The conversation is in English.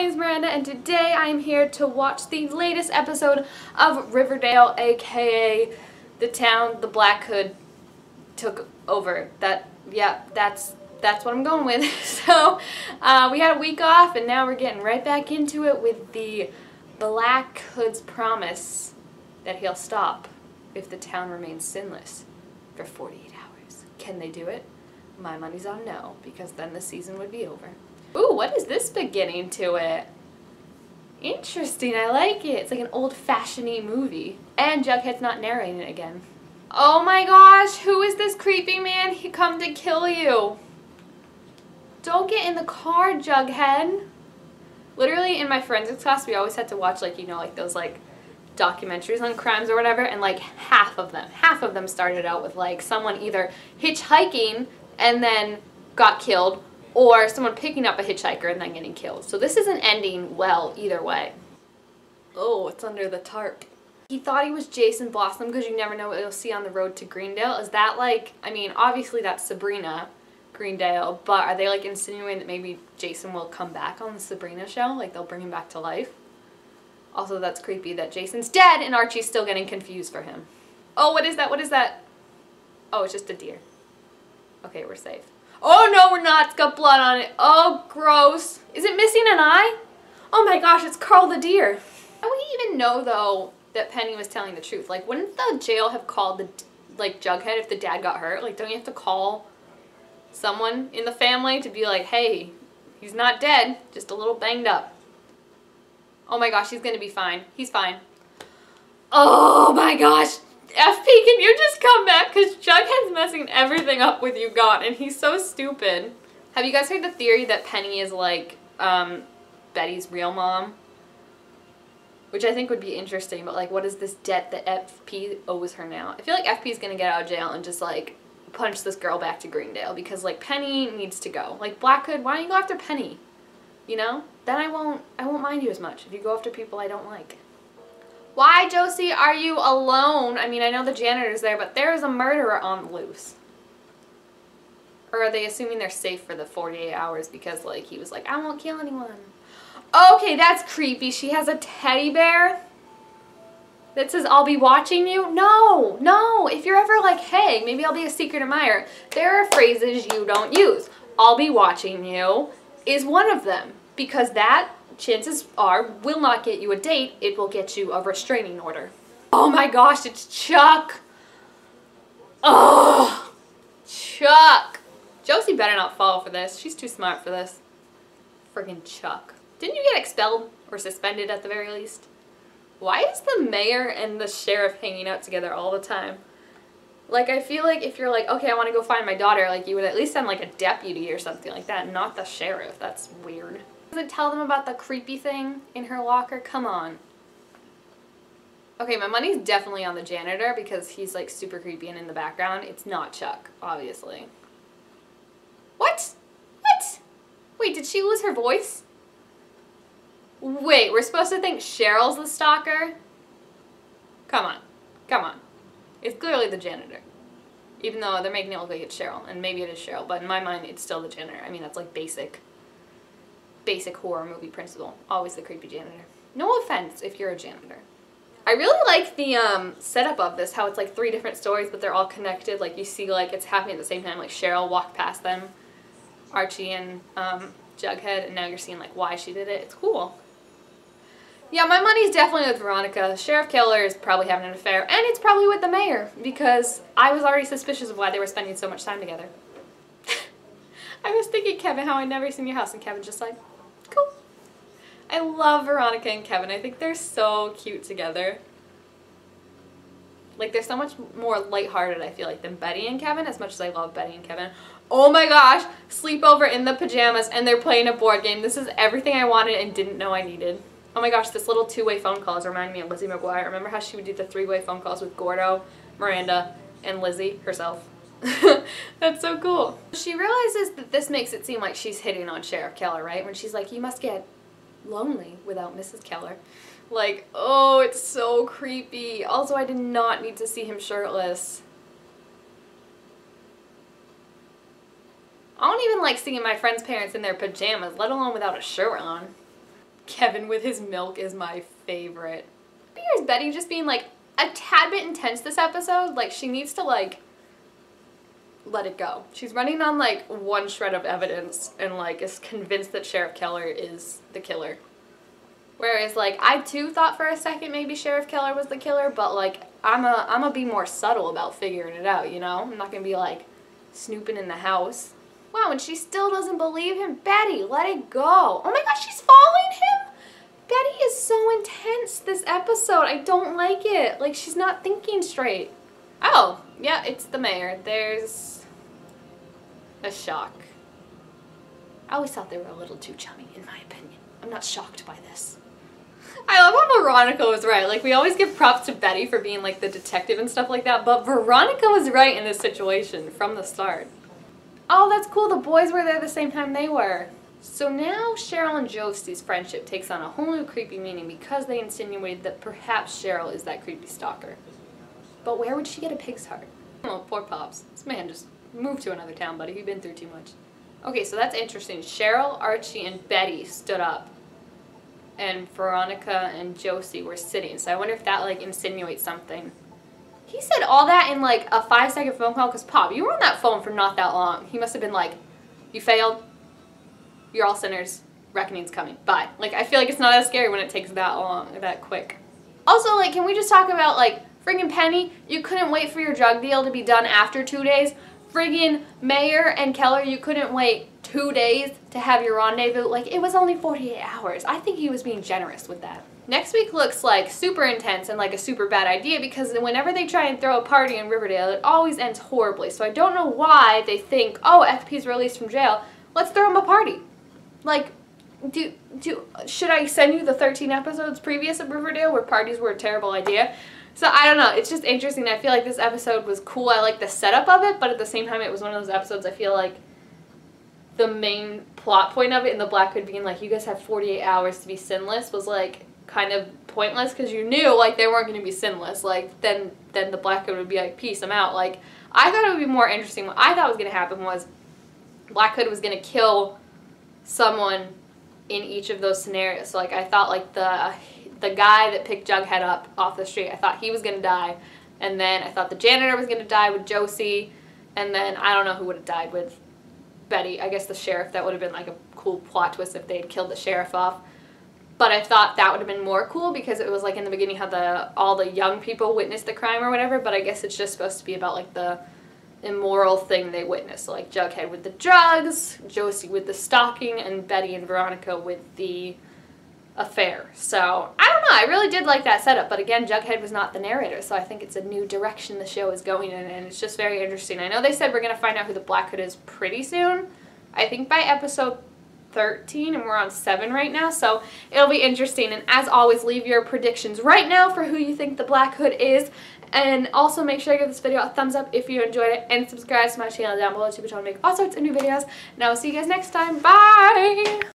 name's Miranda, and today I'm here to watch the latest episode of Riverdale, aka the town the Black Hood took over. That's what I'm going with. So we had a week off, and now we're getting right back into it with the Black Hood's promise that he'll stop if the town remains sinless for 48 hours. Can they do it? My money's on no, because then the season would be over. Ooh, what is this beginning to it? Interesting, I like it. It's like an old-fashioned-y movie. And Jughead's not narrating it again. Oh my gosh, who is this creepy man? He come to kill you. Don't get in the car, Jughead. Literally, in my forensics class, we always had to watch, like, you know, like those, like, documentaries on crimes or whatever, and, like, half of them started out with, like, someone either hitchhiking and then got killed, or someone picking up a hitchhiker and then getting killed. So this isn't ending well either way. Oh, it's under the tarp. He thought he was Jason Blossom because you never know what you'll see on the road to Greendale. Is that like, I mean, obviously that's Sabrina Greendale, but are they like insinuating that maybe Jason will come back on the Sabrina show? Like they'll bring him back to life? Also, that's creepy that Jason's dead and Archie's still getting confused for him. Oh, what is that? What is that? Oh, it's just a deer. Okay, we're safe. Oh no, we're not. It's got blood on it. Oh, gross. Is it missing an eye? Oh my gosh, it's Carl the deer. How would he even know, though, that Penny was telling the truth? Like, wouldn't the jail have called the, like, Jughead if the dad got hurt? Like, don't you have to call someone in the family to be like, hey, he's not dead, just a little banged up. Oh my gosh, he's gonna be fine. He's fine. Oh my gosh. FP, can you just come back? Because Jughead's messing everything up with you gone, and he's so stupid. Have you guys heard the theory that Penny is like Betty's real mom? Which I think would be interesting, but like what is this debt that FP owes her now? I feel like FP is going to get out of jail and just like punch this girl back to Greendale because like Penny needs to go. Like Black Hood, why don't you go after Penny? You know? Then I won't mind you as much if you go after people I don't like. Why, Josie, are you alone? I mean, I know the janitor's there, but there is a murderer on the loose. Or are they assuming they're safe for the 48 hours because, like, he was like, I won't kill anyone. Okay, that's creepy. She has a teddy bear that says, I'll be watching you. No, no. If you're ever like, hey, maybe I'll be a secret admirer, there are phrases you don't use. I'll be watching you is one of them because that, chances are, will not get you a date. It will get you a restraining order. Oh my gosh, it's Chuck. Oh, Chuck. Josie better not fall for this. She's too smart for this. Friggin' Chuck. Didn't you get expelled or suspended at the very least? Why is the mayor and the sheriff hanging out together all the time? Like, I feel like if you're like, okay, I want to go find my daughter, like, you would at least send, like, a deputy or something like that, not the sheriff. That's weird. Doesn't tell them about the creepy thing in her locker? Come on. Okay, my money's definitely on the janitor because he's, like, super creepy and in the background. It's not Chuck, obviously. What? What? Wait, did she lose her voice? Wait, we're supposed to think Cheryl's the stalker? Come on. Come on. It's clearly the janitor. Even though they're making it look like it's Cheryl, and maybe it is Cheryl, but in my mind, it's still the janitor. I mean, that's like basic horror movie principle. Always the creepy janitor. No offense if you're a janitor. I really like the setup of this, how it's like 3 different stories, but they're all connected. Like you see like it's happening at the same time, like Cheryl walked past them, Archie and Jughead, and now you're seeing like why she did it. It's cool. Yeah, my money's definitely with Veronica. Sheriff Keller is probably having an affair, and it's probably with the mayor, because I was already suspicious of why they were spending so much time together. I was thinking, Kevin, how I'd never seen your house, and Kevin's just like, cool. I love Veronica and Kevin. I think they're so cute together. Like, they're so much more lighthearted, I feel like, than Betty and Kevin, as much as I love Betty and Kevin. Oh my gosh, sleepover in the pajamas, and they're playing a board game. This is everything I wanted and didn't know I needed. Oh my gosh, this little 2-way phone calls remind me of Lizzie McGuire. Remember how she would do the 3-way phone calls with Gordo, Miranda, and Lizzie herself? That's so cool. She realizes that this makes it seem like she's hitting on Sheriff Keller, right? When she's like, you must get lonely without Mrs. Keller. Like, oh, it's so creepy. Also, I did not need to see him shirtless. I don't even like seeing my friend's parents in their pajamas, let alone without a shirt on. Kevin with his milk is my favorite. Here's Betty just being like a tad bit intense this episode. Like, she needs to like let it go. She's running on like one shred of evidence and like is convinced that Sheriff Keller is the killer. Whereas like I too thought for a second maybe Sheriff Keller was the killer, but like I'm a be more subtle about figuring it out, you know? I'm not gonna be like snooping in the house. Wow, and she still doesn't believe him. Betty, let it go. Oh my gosh, she's following him? Betty is so intense this episode. I don't like it. Like, she's not thinking straight. Oh, yeah, it's the mayor. There's a shock. I always thought they were a little too chummy, in my opinion. I'm not shocked by this. I love how Veronica was right. Like, we always give props to Betty for being, like, the detective and stuff like that, but Veronica was right in this situation from the start. Oh, that's cool. The boys were there the same time they were. So now Cheryl and Josie's friendship takes on a whole new creepy meaning because they insinuated that perhaps Cheryl is that creepy stalker. But where would she get a pig's heart? Oh, poor Pops. This man just moved to another town, buddy. He'd been through too much. Okay, so that's interesting. Cheryl, Archie, and Betty stood up. And Veronica and Josie were sitting. So I wonder if that, like, insinuates something. He said all that in, like, a 5-second phone call because, Pop, you were on that phone for not that long. He must have been like, you failed. You're all sinners. Reckoning's coming. Bye. Like, I feel like it's not as scary when it takes that long, that quick. Also, like, can we just talk about, like, friggin' Penny? You couldn't wait for your drug deal to be done after 2 days. Friggin' Mayor and Keller, you couldn't wait 2 days to have your rendezvous. Like, it was only 48 hours. I think he was being generous with that. Next week looks like super intense and like a super bad idea because whenever they try and throw a party in Riverdale, it always ends horribly. So I don't know why they think, oh, FP's released from jail, let's throw him a party. Like, should I send you the 13 episodes previous of Riverdale where parties were a terrible idea? So I don't know, it's just interesting. I feel like this episode was cool. I like the setup of it, but at the same time it was one of those episodes I feel like the main plot point of it and the Black Hood being like, you guys have 48 hours to be sinless was like kind of pointless because you knew like they weren't going to be sinless. Like then the Black Hood would be like, peace, I'm out. Like I thought it would be more interesting. What I thought was going to happen was Black Hood was going to kill someone in each of those scenarios. So like I thought like the guy that picked Jughead up off the street, I thought he was going to die. And then I thought the janitor was going to die with Josie. And then I don't know who would have died with Betty. I guess the sheriff. That would have been like a cool plot twist if they had killed the sheriff off. But I thought that would have been more cool because it was like in the beginning how all the young people witnessed the crime or whatever. But I guess it's just supposed to be about like the immoral thing they witnessed. So like Jughead with the drugs, Josie with the stalking, and Betty and Veronica with the affair. So I don't know, I really did like that setup, but again, Jughead was not the narrator, so I think it's a new direction the show is going in, and it's just very interesting. I know they said we're going to find out who the Black Hood is pretty soon. I think by episode 13, and we're on 7 right now, so it'll be interesting. And as always, leave your predictions right now for who you think the Black Hood is, and also make sure to give this video a thumbs up if you enjoyed it, and subscribe to my channel down below to be able to make all sorts of new videos. And I will see you guys next time. Bye!